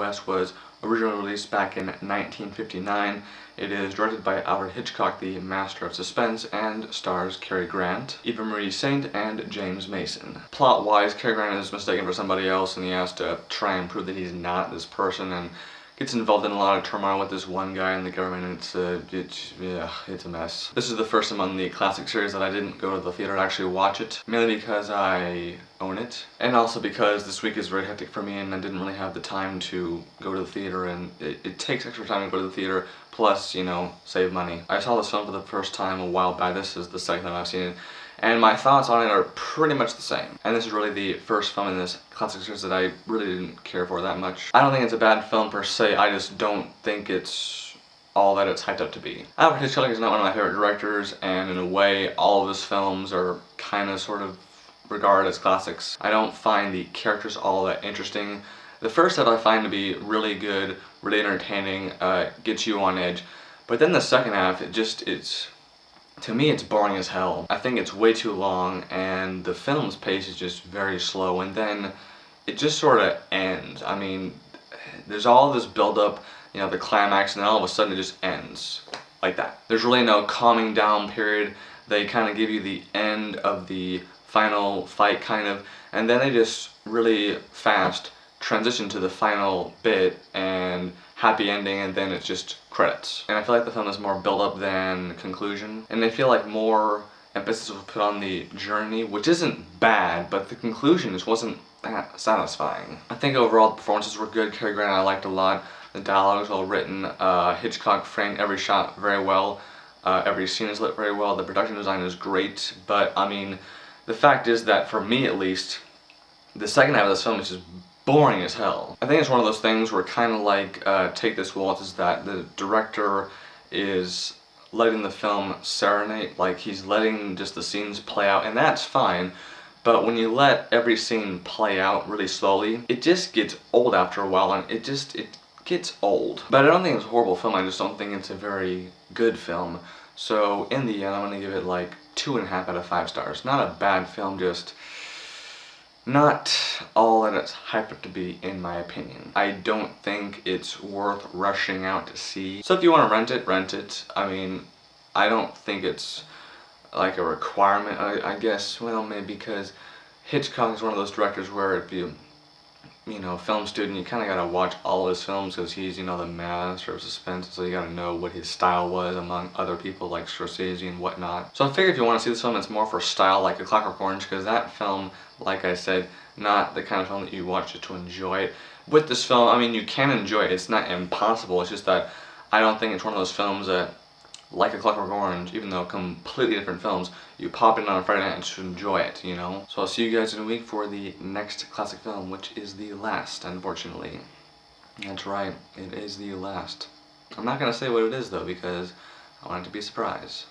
US was originally released back in 1959. It is directed by Alfred Hitchcock, the master of suspense, and stars Cary Grant, Eva Marie Saint, and James Mason. Plot-wise, Cary Grant is mistaken for somebody else, and he has to try and prove that he's not this person, and gets involved in a lot of turmoil with this one guy in the government, and it's a mess. This is the first among the classic series that I didn't go to the theater to actually watch it, mainly because I own it, and also because this week is very hectic for me and I didn't really have the time to go to the theater, and it takes extra time to go to the theater, plus, you know, save money. I saw this film for the first time a while back. This is the second time I've seen it, and my thoughts on it are pretty much the same. And this is really the first film in this classic series that I really didn't care for that much. I don't think it's a bad film per se, I just don't think it's all that it's hyped up to be. Alfred Hitchcock is not one of my favorite directors, and in a way, all of his films are kind of sort of regarded as classics. I don't find the characters all that interesting. The first half I find to be really good, really entertaining, gets you on edge, but then the second half, to me, it's boring as hell. I think it's way too long, and the film's pace is just very slow, and then it just sort of ends. I mean, there's all this build-up, you know, the climax, and then all of a sudden it just ends like that. There's really no calming down period. They kind of give you the end of the final fight, kind of, and then they just really fast transition to the final bit and happy ending, and then it's just credits. And I feel like the film is more build-up than conclusion, and I feel like more emphasis was put on the journey, which isn't bad, but the conclusion just wasn't that satisfying. I think overall the performances were good. Cary Grant I liked a lot. The dialogue was well written. Hitchcock framed every shot very well. Every scene is lit very well. The production design is great, but I mean, the fact is that for me at least, the second half of this film is just boring as hell. I think it's one of those things where kind of like Take This Waltz, is that the director is letting the film serenade, like he's letting just the scenes play out, and that's fine, but when you let every scene play out really slowly, it just gets old after a while, and it gets old. But I don't think it's a horrible film, I just don't think it's a very good film. So in the end, I'm gonna give it like 2.5 out of 5 stars. Not a bad film, just not all that it's hyped up to be, in my opinion. I don't think it's worth rushing out to see. So if you want to rent it, rent it. I mean, I don't think it's like a requirement, I guess. Well, maybe because Hitchcock is one of those directors where if you know, a film student, you kind of got to watch all his films because he's, you know, the master of suspense, so you got to know what his style was among other people like Scorsese and whatnot. So I figure if you want to see this film, it's more for style, like A Clockwork Orange, because that film, like I said, not the kind of film that you watch just to enjoy it. With this film, I mean, you can enjoy it, it's not impossible, it's just that I don't think it's one of those films that, like A Clockwork Orange, even though completely different films, you pop in on a Friday night and just enjoy it, you know? So I'll see you guys in a week for the next classic film, which is the last, unfortunately. That's right, it is the last. I'm not gonna say what it is though, because I want it to be a surprise.